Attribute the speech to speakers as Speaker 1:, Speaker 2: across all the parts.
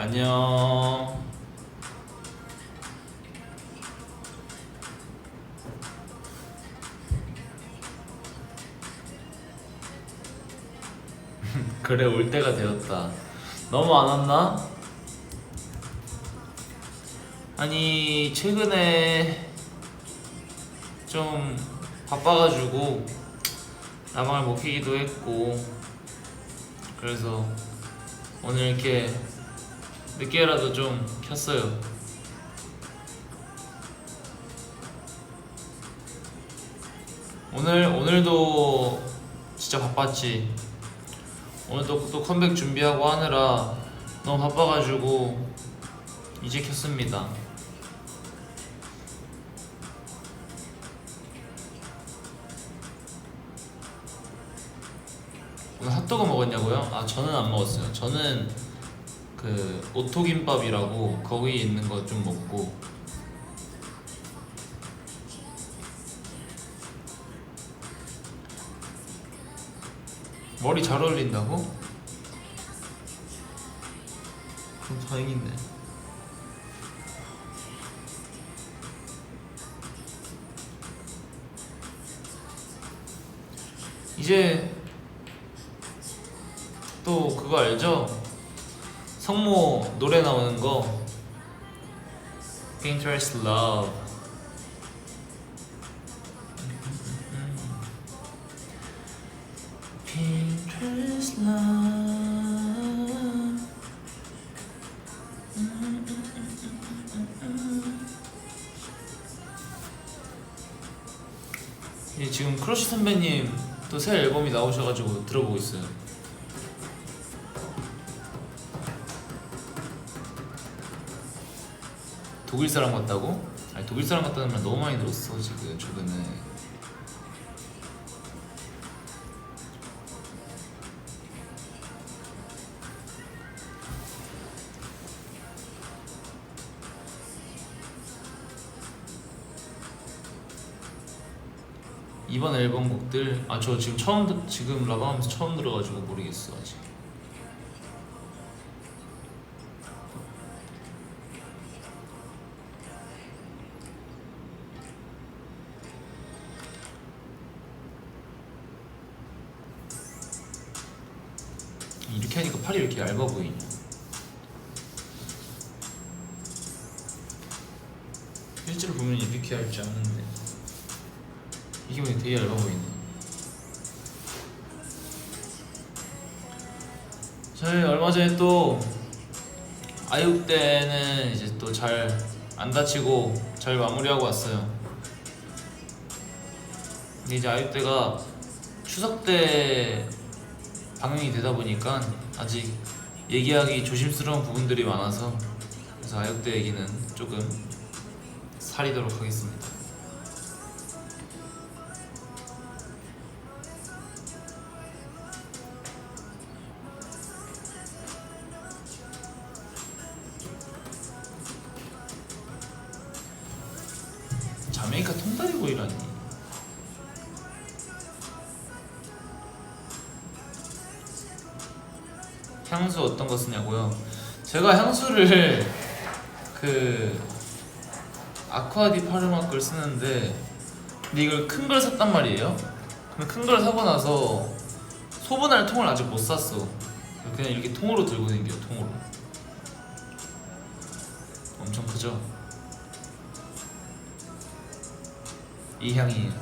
Speaker 1: 안녕. 그래, 올 때가 되었다. 너무 안 왔나? 아니, 최근에 좀 바빠가지고 라방을 못 키기도 했고, 그래서 오늘 이렇게 늦게라도 좀 켰어요. 오늘도 진짜 바빴지. 오늘도 또 컴백 준비하고 하느라 너무 바빠가지고 이제 켰습니다. 오늘 핫도그 먹었냐고요? 아, 저는 안 먹었어요. 저는 그 오토김밥이라고 거기 있는 거 좀 먹고, 머리 잘 어울린다고? 그럼 다행이네. 이제 또 그거 알죠? 성모 노래 나오는 거, Pinterest Love. Pinterest Love. 예, 지금 크러쉬 선배님 또 새 앨범이 나오셔가지고 들어보고 있어요. 독일 사람 같다고? 아니, 독일 사람 같다는 말 너무 많이 들었어 지금 최근에. 이번 앨범 곡들, 아, 저 지금 지금 라방하면서 처음 들어가지고 모르겠어 아직. 이렇게 하니까 팔이 왜 이렇게 얇아 보이냐? 실제로 보면 이렇게 얇지 않은데 이게 왜 되게 얇아 보이네. 저희 얼마 전에 또 아육 때는 이제 또 잘 안 다치고 잘 마무리하고 왔어요. 근데 이제 아육 때가 추석 때 방영이 되다 보니까 아직 얘기하기 조심스러운 부분들이 많아서, 그래서 아육 때 얘기는 조금 사리도록 하겠습니다. 자메이카 통다리 보이라니. 향수 어떤 거 쓰냐고요? 제가 향수를 그 아쿠아디 파르마 걸 쓰는데, 근데 이걸 큰 걸 샀단 말이에요. 근데 큰 걸 사고 나서 소분할 통을 아직 못 샀어. 그냥 이렇게 통으로 들고 다녀요. 통으로. 엄청 크죠? 이 향이에요.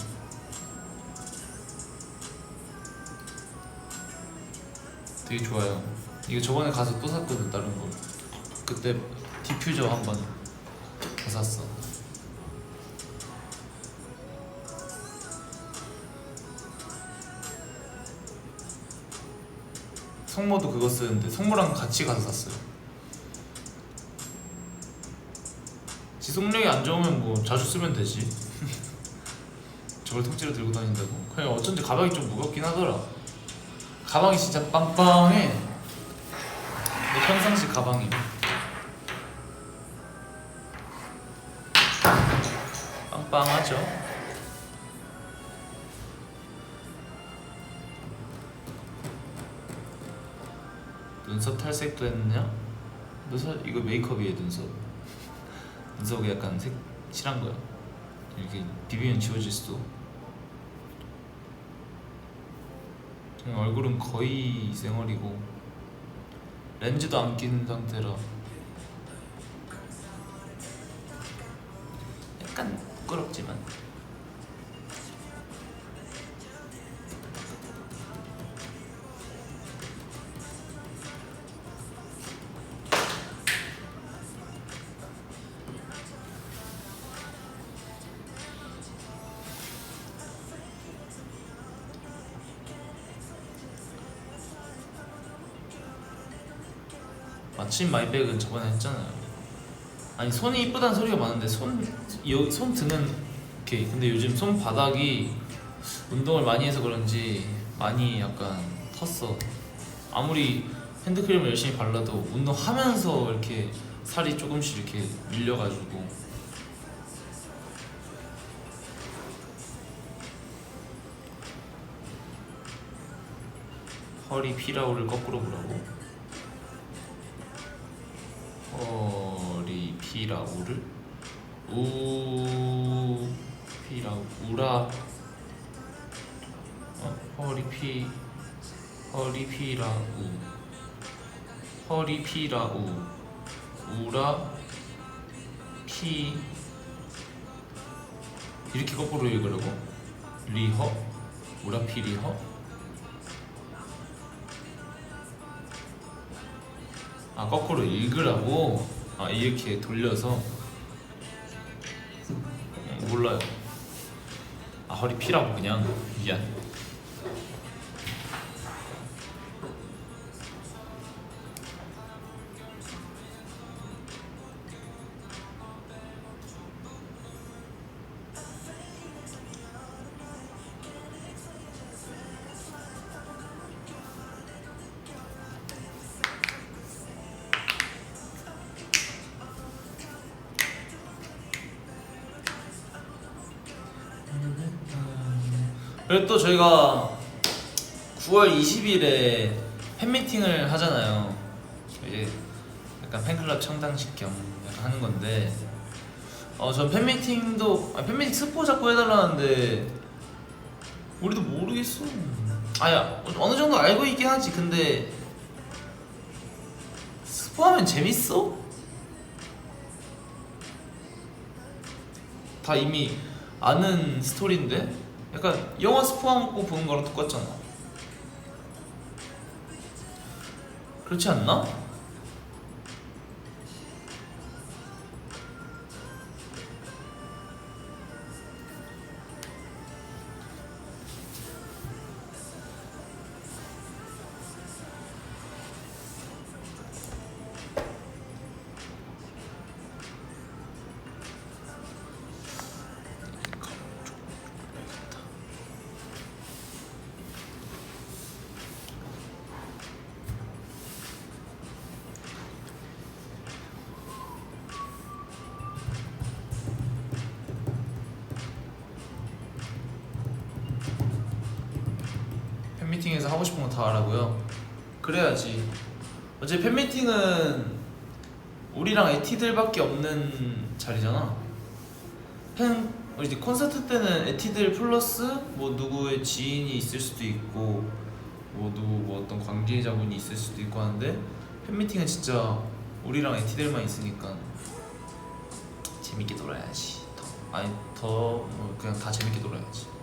Speaker 1: 되게 좋아요. 이거 저번에 가서 또 샀거든, 다른 거. 그때 디퓨저 한번 더 샀어. 성모도 그거 쓰는데 성모랑 같이 가서 샀어요. 지속력이 안 좋으면 뭐 자주 쓰면 되지. 저걸 통째로 들고 다닌다고? 그냥 어쩐지 가방이 좀 무겁긴 하더라. 가방이 진짜 빵빵해. 내 평상시 가방이 빵빵하죠. 눈썹 탈색도 했냐? 이거 메이크업이에요. 눈썹이 약간 칠한 거야. 이렇게 비비면 지워질 수도. 얼굴은 거의 생얼이고 렌즈도 안 끼는 상태라 약간 부끄럽지만. 마침 마이백은 저번에 했잖아요. 아니 손이 이쁘다는 소리가 많은데 손등은 오케이. 근데 요즘 손바닥이 운동을 많이 해서 그런지 많이 약간 텄어. 아무리 핸드크림을 열심히 발라도 운동하면서 이렇게 살이 조금씩 이렇게 밀려가지고. 허리 피라우를 거꾸로 보라고? 허리 피라우를 우라 허리 피라우 우라 피 이렇게 거꾸로 읽으라고? 리허 우라 피 리허. 아 거꾸로 읽으라고? 아 이렇게 돌려서? 몰라요. 아 허리 피라고 그냥. 미안. 그리고 또 저희가 9월 20일에 팬미팅을 하잖아요. 이제 약간 팬클럽 청당식 겸 약간 하는 건데 전 팬미팅 스포 자꾸 해달라는데 우리도 모르겠어. 아야 어느 정도 알고 있긴 하지. 근데 스포하면 재밌어? 다 이미 아는 스토리인데? 약간 영화 스포하고 보는 거랑 똑같잖아. 그렇지 않나? 팬미팅에서 하고 싶은 거 다 하라고요? 그래야지. 어차피 팬미팅은 우리랑 에티들밖에 없는 자리잖아. 이제 콘서트 때는 에티들 플러스 뭐 누구의 지인이 있을 수도 있고 뭐 누구 뭐 어떤 관계자분이 있을 수도 있고 하는데 팬미팅은 진짜 우리랑 에티들만 있으니까 재밌게 놀아야지. 뭐 그냥 다 재밌게 놀아야지.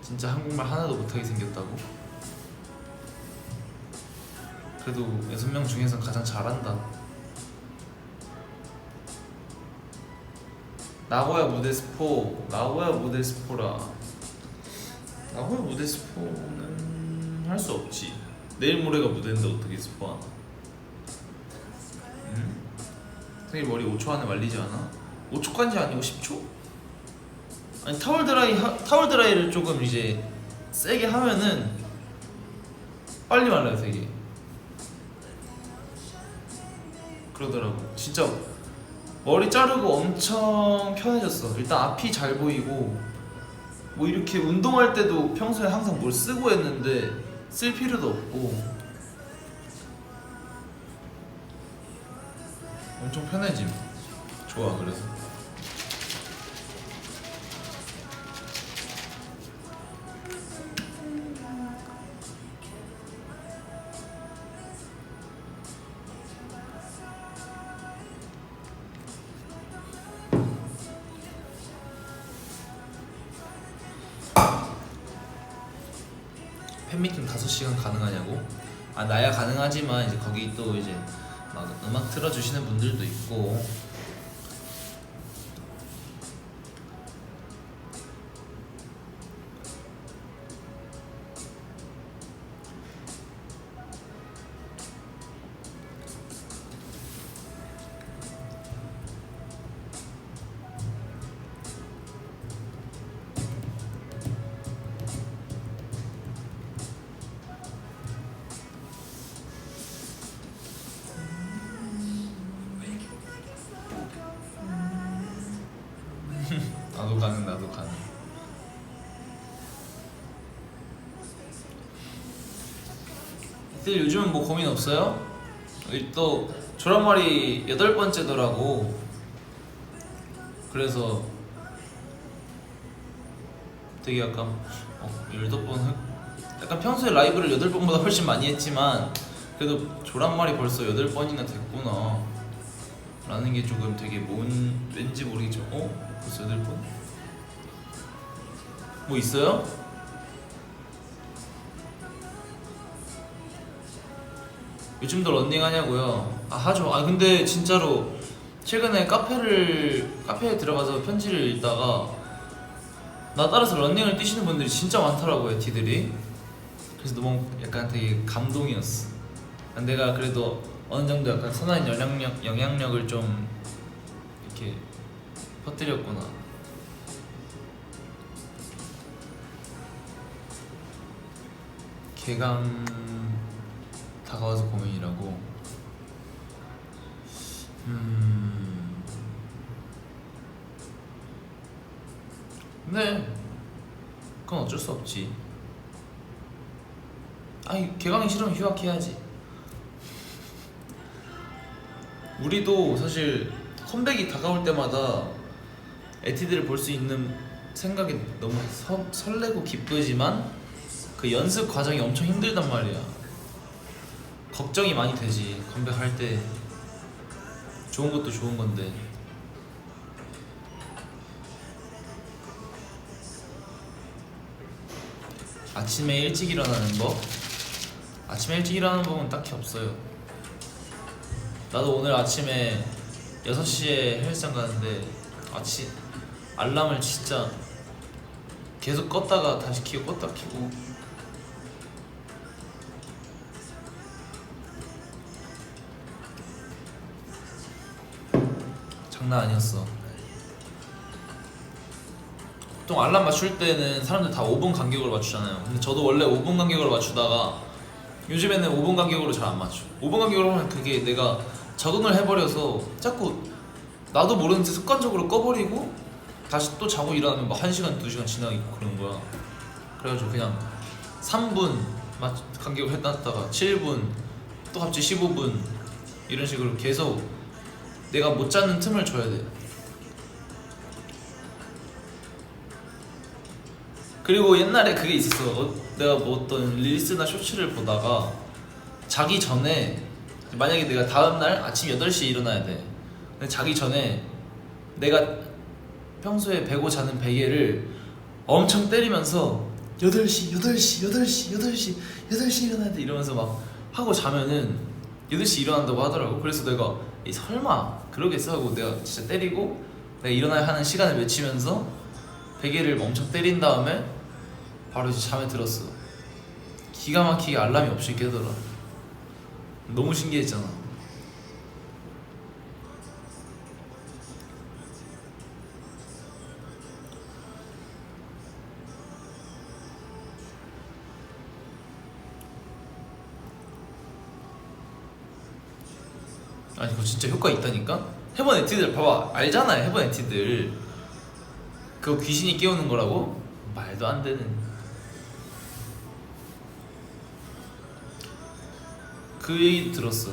Speaker 1: 진짜 한국말 하나도 못하게 생겼다고? 그래도 6명 중에서 가장 잘한다. 나고야 무대 스포라. 나고야 무대 스포는 할 수 없지. 내일 모레가 무대인데 어떻게 스포하나? 응? 되게 머리 5초 안에 말리지 않아? 5초까지 아니고 10초? 아니 타월 드라이를 조금 이제 세게 하면은 빨리 말라요 되게. 그러더라고. 진짜 머리 자르고 엄청 편해졌어. 일단 앞이 잘 보이고 뭐 이렇게 운동할 때도 평소에 항상 뭘 쓰고 했는데 쓸 필요도 없고 엄청 편해짐. 좋아. 그래서 팬미팅 5시간 가능하냐고? 아 나야 가능하지만 이제 거기 또 이제 막 음악 틀어주시는 분들도 있고 나도 가능 나도 가능. 이들 요즘은 뭐 고민 없어요? 우리 또 졸업말이 8번째더라고. 그래서 되게 약간 18번 약간 평소에 라이브를 8번보다 훨씬 많이 했지만 그래도 졸업말이 벌써 8번이나 됐구나 라는 게 조금 되게 왠지 모르겠죠. 벌써 8번? 뭐 있어요? 요즘도 런닝 하냐고요? 아 하죠. 아 근데 진짜로 최근에 카페에 들어가서 편지를 읽다가 나 따라서 런닝을 뛰시는 분들이 진짜 많더라고요, 티들이. 그래서 너무 약간 되게 감동이었어. 내가 그래도 어느 정도 약간 선한 영향력을 좀 이렇게 퍼뜨렸구나. 개강 다가와서 고민이라고. 네, 그건 어쩔 수 없지. 아니 개강이 싫으면 휴학해야지. 우리도 사실 컴백이 다가올 때마다 에티드를 볼 수 있는 생각이 너무 설레고 기쁘지만 그 연습 과정이 엄청 힘들단 말이야. 걱정이 많이 되지. 컴백할 때 좋은 것도 좋은 건데. 아침에 일찍 일어나는 법? 아침에 일찍 일어나는 법은 딱히 없어요. 나도 오늘 아침에 6시에 헬스장 가는데 알람을 진짜 계속 껐다가 다시 켜고 껐다 켜고. 장난 아니었어. 보통 알람 맞출 때는 사람들 다 5분 간격으로 맞추잖아요. 근데 저도 원래 5분 간격으로 맞추다가 요즘에는 5분 간격으로 잘 안 맞춰. 5분 간격으로 하면 그게 내가 적응을 해버려서 자꾸 나도 모르는 데 습관적으로 꺼버리고 다시 또 자고 일어나면 막 1시간, 2시간 지나고 있고 그런 거야. 그래가지고 그냥 3분 간격을 해놨다가 7분 또 갑자기 15분 이런 식으로 계속 내가 못 자는 틈을 줘야 돼. 그리고 옛날에 그게 있었어. 내가 뭐 어떤 릴스나 쇼츠를 보다가 자기 전에 만약에 내가 다음날 아침 8시에 일어나야 돼. 근데 자기 전에 내가 평소에 베고 자는 베개를 엄청 때리면서 8시 일어나야 돼 이러면서 막 하고 자면은 8시 일어난다고 하더라고. 그래서 내가 설마 그러겠어 하고 내가 진짜 때리고 내가 일어나야 하는 시간을 외치면서 베개를 엄청 때린 다음에 바로 이제 잠에 들었어. 기가 막히게 알람이 없이 깨더라. 너무 신기했잖아. 아니 그거 진짜 효과 있다니까? 해본 에티들 봐봐. 알잖아요 해본 에티들. 그거 귀신이 깨우는 거라고? 말도 안 되는. 그 얘기 들었어.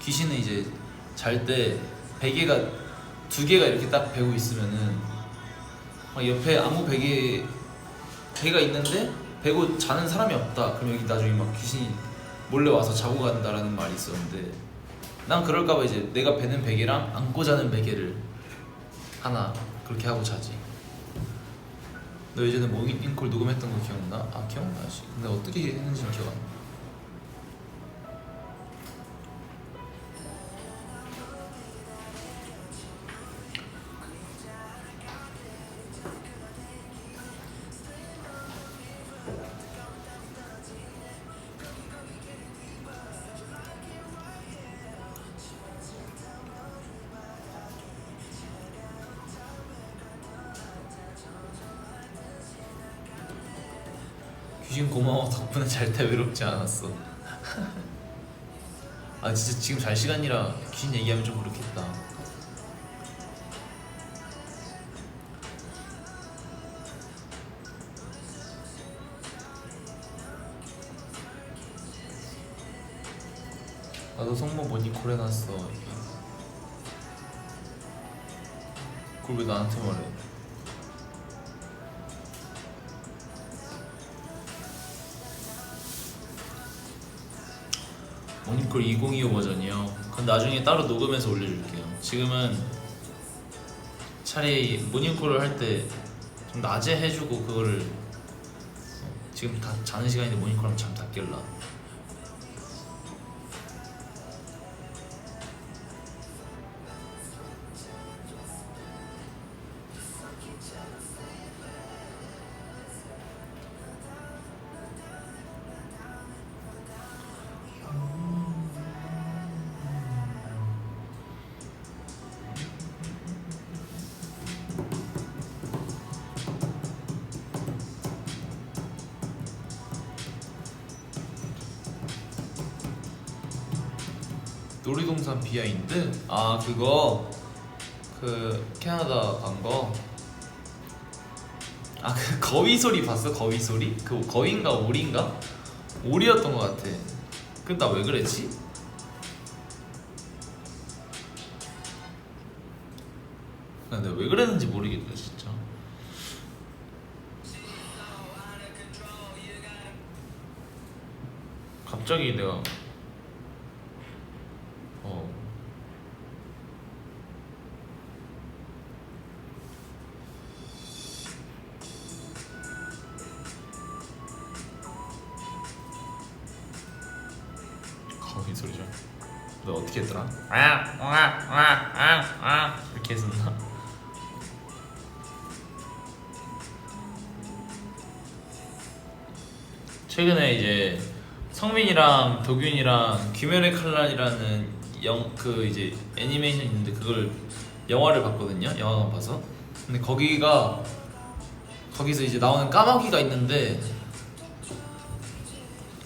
Speaker 1: 귀신은 이제 잘 때 베개가 두 개가 이렇게 딱 베고 있으면은 막 옆에 아무 베개가 있는데 베고 자는 사람이 없다. 그럼 여기 나중에 막 귀신이 몰래 와서 자고 간다라는 말이 있었는데, 난 그럴까봐 이제 내가 베는 베개랑 안고 자는 베개를 하나 그렇게 하고 자지. 너 예전에 모닝콜 녹음했던 거 기억나? 아 기억나지. 근데 어떻게 했는지는 기억 안 나. 귀신 고마워. 덕분에 잘 때 외롭지 않았어. 아 진짜 지금 잘 시간이라 귀신 얘기하면 좀 그렇겠다. 나도 성모 모니콜 해놨어. 그걸 왜 나한테 말해? 모니콜 2025 버전이요. 그건 나중에 따로 녹음해서 올려줄게요. 지금은 차라리 모니콜을 할 때 좀 낮에 해주고 그거를 지금 다 자는 시간인데 모니콜하면 잠 다 깰라. 놀이동산 비하인드? 아 그거 그 캐나다 간 거. 아 그 거위 소리 봤어? 거위 소리? 그 거위인가 오리인가? 오리였던 것 같아. 근데 나 왜 그랬지? 근데 왜 그랬는지 모르겠네 진짜. 갑자기 내가 거위 소리죠. 너 어떻게 했더라? 이렇게 했었나? 최근에 이제 성민이랑 도균이랑 귀멸의 칼날이라는 그 이제 애니메이션 있는데 그걸 영화를 봤거든요. 영화관 봐서. 근데 거기서 이제 나오는 까마귀가 있는데,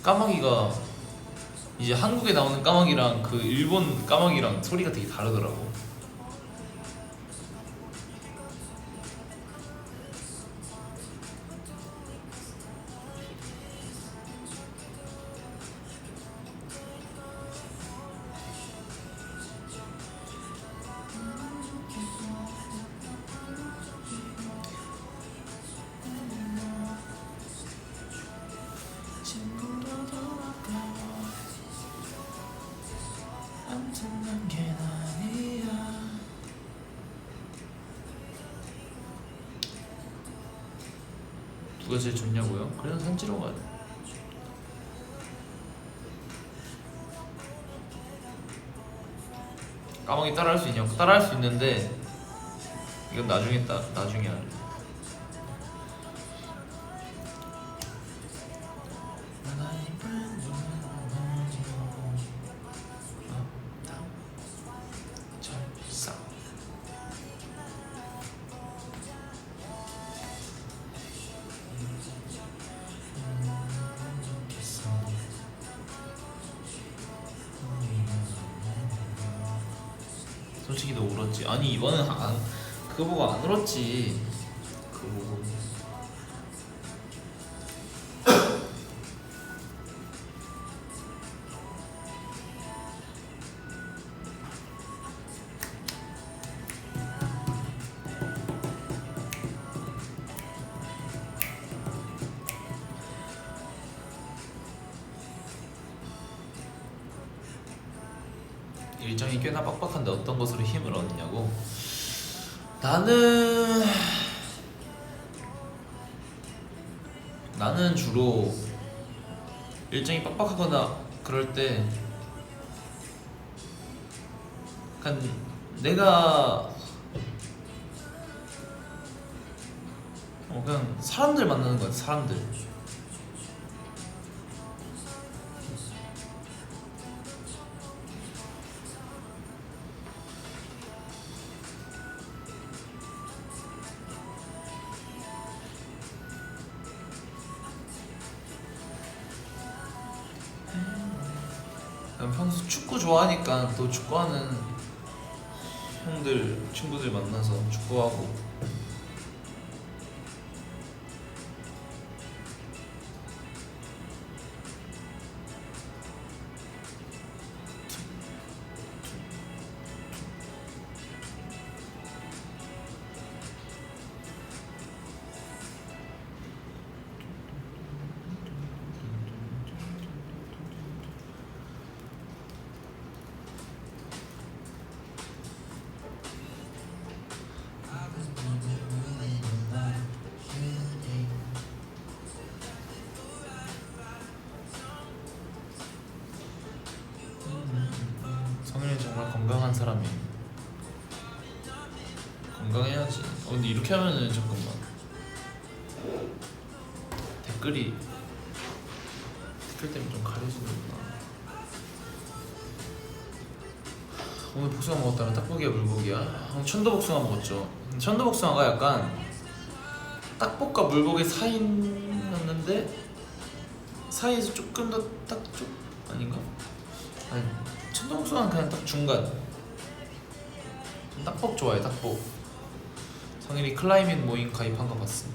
Speaker 1: 까마귀가 이제 한국에 나오는 까마귀랑 그 일본 까마귀랑 소리가 되게 다르더라고. 누가 제일 좋냐고요? 그래서 산지로 가야 돼. 까마귀 따라할 수 있냐고? 따라할 수 있는데 이건 나중에 할래. 솔직히 너 울었지? 아니 이번엔 그거 보고 안 울었지. 그거 보고 일정이 꽤나 빡빡한데 어떤 것으로 힘을 얻느냐고. 나는 주로 일정이 빡빡하거나 그럴 때 약간 내가 그냥 사람들 만나는 거 같아. 사람들. 평소 축구 좋아하니까 또 축구하는 형들, 친구들 만나서 축구하고. 성현이 정말 건강한 사람이야. 건강해야지. 근데 이렇게 하면은 잠깐만 댓글 때문에 좀 가려지는구나. 오늘 복숭아 먹었다면 떡볶이야 물고기야? 천도복숭아 먹었죠. 천도복숭아가 약간 떡볶과 물고기 사이였는데 사이에서 조금 더 딱 좀 아닌가? 아니 천도복숭아는 그냥 딱 중간. 전 떡볶 좋아해. 떡볶. 성일이 클라이밍 모임 가입한 거 봤어.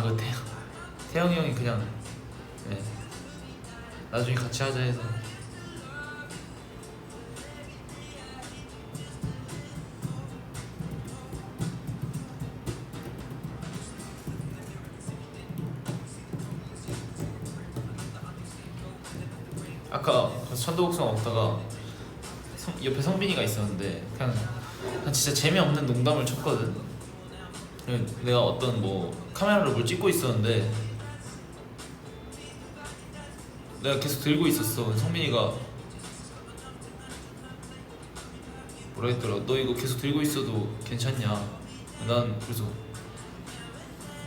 Speaker 1: 그 태영이 형이 그냥 네. 나중에 같이 하자 해서. 아까 천도복숭아 먹다가 옆에 성빈이가 있었는데 그냥 진짜 재미없는 농담을 쳤거든. 내가 어떤 카메라로 뭘 찍고 있었는데 내가 계속 들고 있었어. 성빈이가 뭐라 했더라. 너 이거 계속 들고 있어도 괜찮냐? 난 그래서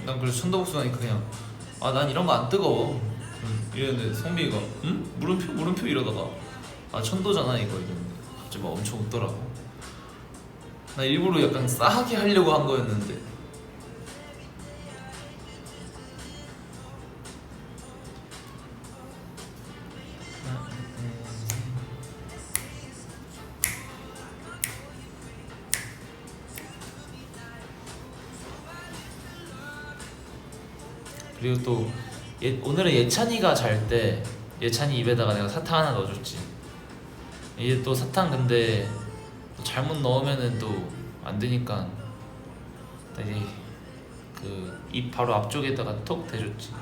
Speaker 1: 천도복숭아니까 그냥 난 이런 거 안 뜨거워 이랬는데 성빈이가 응? 물음표 이러다가 천도잖아 이거 이랬는데 갑자기 막 엄청 웃더라고. 나 일부러 약간 싸하게 하려고 한 거였는데. 그리고 또 오늘은 예찬이가 잘 때 예찬이 입에다가 내가 사탕 하나 넣어줬지. 이게 또 사탕 근데 또 잘못 넣으면은 또 안 되니까 되게 그 입 바로 앞쪽에다가 톡 대줬지.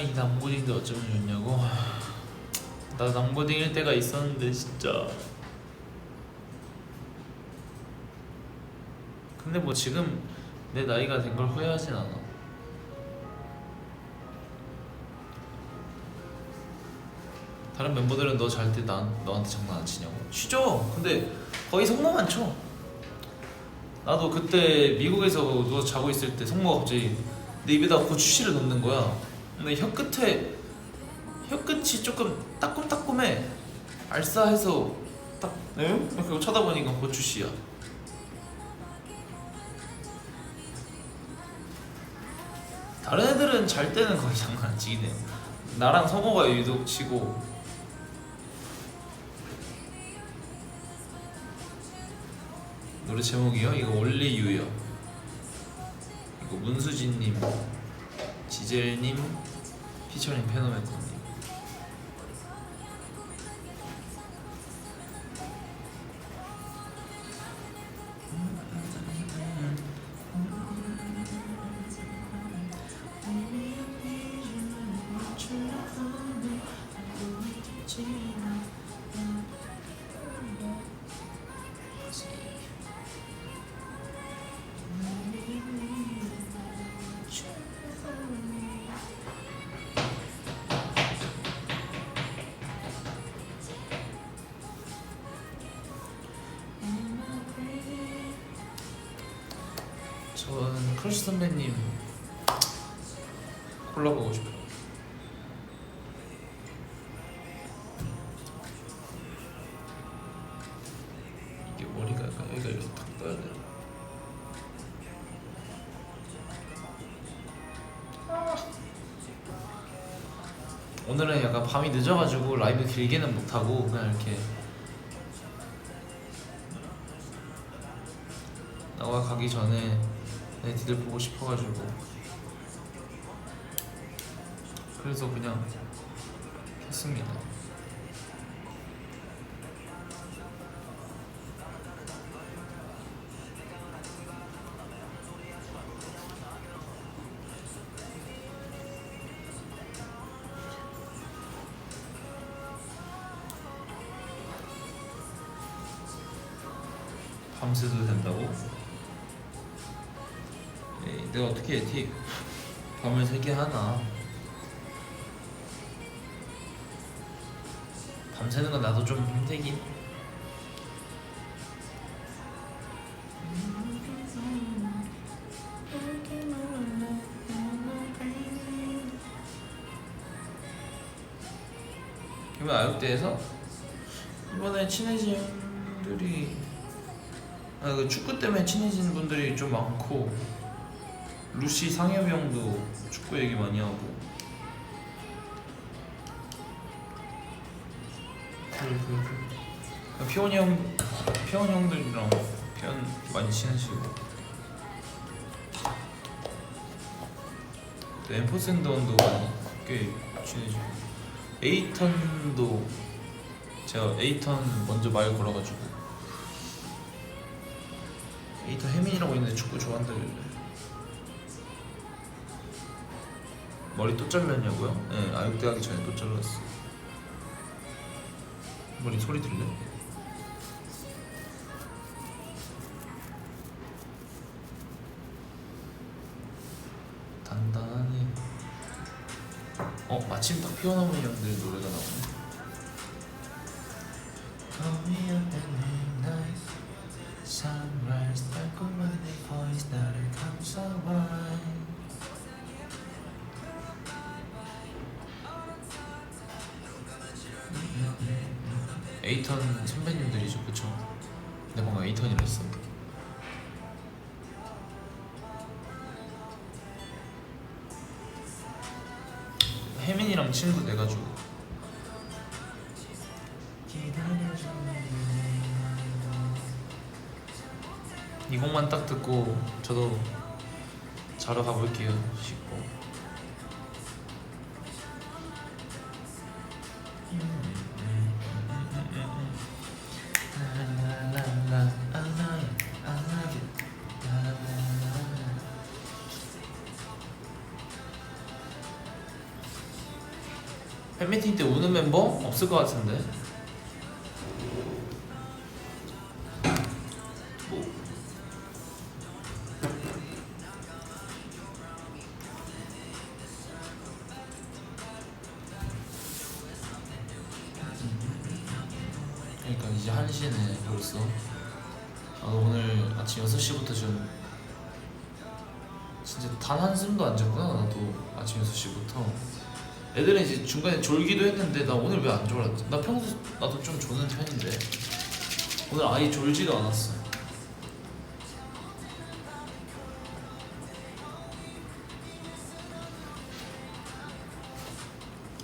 Speaker 1: 이 남고딩도 어쩌면 좋냐고. 나 남고딩일 때가 있었는데 진짜. 근데 지금 내 나이가 된 걸 후회하진 않아. 다른 멤버들은 너 잘 때 너한테 장난 안 치냐고. 치죠. 근데 거의 성모만 쳐. 나도 그때 미국에서 누워서 자고 있을 때 성모가 갑자기 내 입에다가 고추씨를 넣는 거야. 근데 혀끝이 조금 따끔따끔해. 알싸해서 딱 그거 쳐다보니까 고추씨야. 다른 애들은 잘 때는 거의 장난 안 치긴 해요. 나랑 성호가 유독 치고. 노래 제목이요? 이거 Only You요. 이거 문수진님, 지젤님, 피처링 페노메코님. 저는 크러쉬 선배님 콜라보 하고 싶어요. 이게 머리가 약간 여기가 이렇게 탁 떠야 돼요. 오늘은 약간 밤이 늦어가지고 라이브 길게는 못하고 그냥 이렇게 나와 가기 전에 니들 보고 싶어가지고 그래서 그냥 했습니다. 밤새도 된다고? 에이, 내가 어떻게 티 밤을 새게 하나? 밤새는 건 나도 좀 힘들긴. 이번 아육대에서 이번에 친해진 분들이 그 축구 때문에 친해진 분들이 좀 많고 루시 상엽이 형도 축구 얘기 많이 하고 피원이 형들이랑 피원 많이 친해지고 또 엠포샌드원도 꽤 친해지고 에이턴도 제가 에이턴 먼저 말 걸어가지고 에이턴 혜민이라고 있는데 축구 좋아한다길래 머리 또 잘랐냐고요? 네, 아육대 하기 전에 또 잘랐어. 머리 소리 들려? 단단하네. 마침 딱 피어나오는 형들 노래가 나오네. Sunrise 달콤한 내 voice 나를 감싸와. 에이턴 선배님들이죠, 그쵸? 근데 뭔가 에이턴이라 했어. 혜민이랑 친구 돼가지고 이 곡만 딱 듣고 저도 자러 가볼게요. 씻고. 팬미팅 때 우는 멤버? 없을 것 같은데. 그러니까 이제 1시네 벌써. 나도 오늘 아침 6시부터 지금 진짜 단 한숨도 안 잤구나. 나도 아침 6시부터. 애들은 이제 중간에 졸기도 했는데 나 오늘 왜 안 졸았지? 나 평소 나도 좀 조는 편인데 오늘 아예 졸지도 않았어.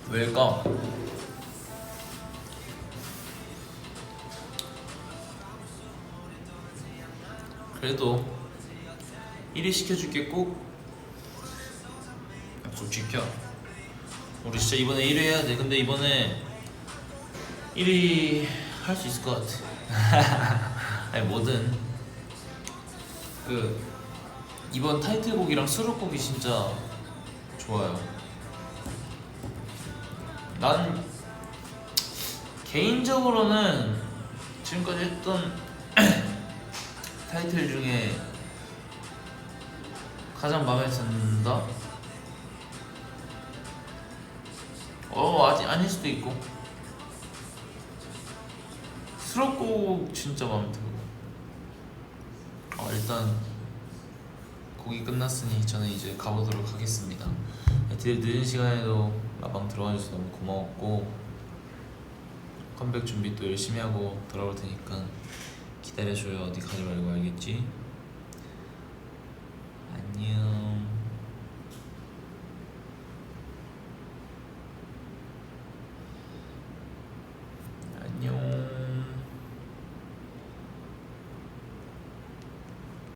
Speaker 1: 왜일까? 그래도 1위 시켜줄게. 꼭 약속 지켜. 우리 진짜 이번에 1위 해야 돼. 근데 이번에 1위 할 수 있을 것 같아. 아니 뭐든 그 이번 타이틀곡이랑 수록곡이 진짜 좋아요. 난 개인적으로는 지금까지 했던 타이틀 중에 가장 마음에 든다? 아직 아닐 수도 있고. 수록곡 진짜 마음에 들고. 일단 곡이 끝났으니 저는 이제 가보도록 하겠습니다. 되게 늦은 시간에도 라방 들어와줘서 너무 고마웠고, 컴백 준비 또 열심히 하고 돌아올 테니까 기다려줘요. 어디 가지 말고, 알겠지? 안녕.